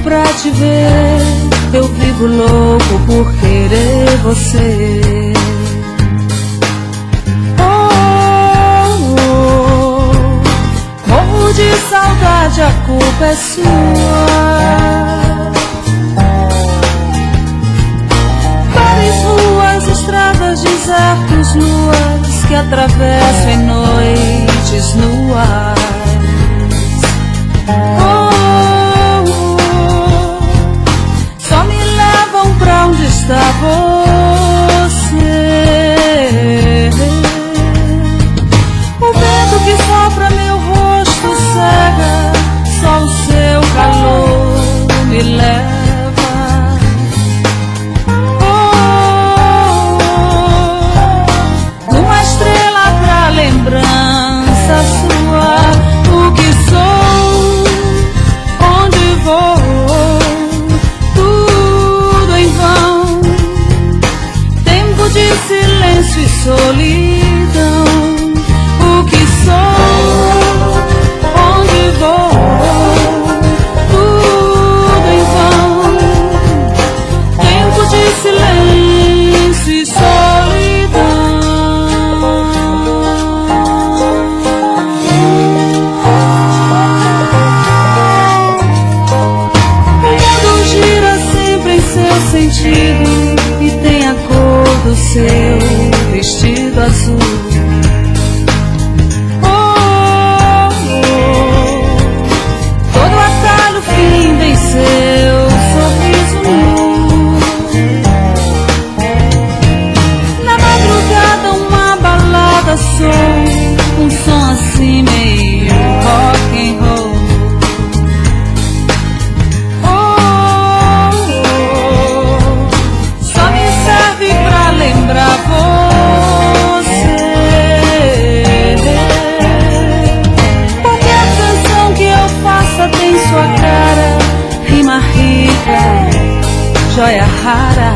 Pra te ver, eu vivo louco por querer você. Oh, oh, morro de saudade, a culpa é sua. Bares, ruas, estradas, desertos, luas que atravesso em noites nuas. Pra onde está você? O vento que sopra meu rosto cega, só o seu calor me leva. Oh, uma estrela pra lembrança sua. O que sou, onde vou? De silêncio e solidão, o que sou, onde vou, tudo em vão. Tempo de silêncio e solidão. O mundo gira sempre em seu sentido e tem a cor do seu vestido azul. Oh, oh, todo atalho finda em seu sorriso nu. Na madrugada uma balada soa, um som assim meio rock and roll. Lembrar você, qualquer canção que eu faça tem sua cara, rima rica, joia rara.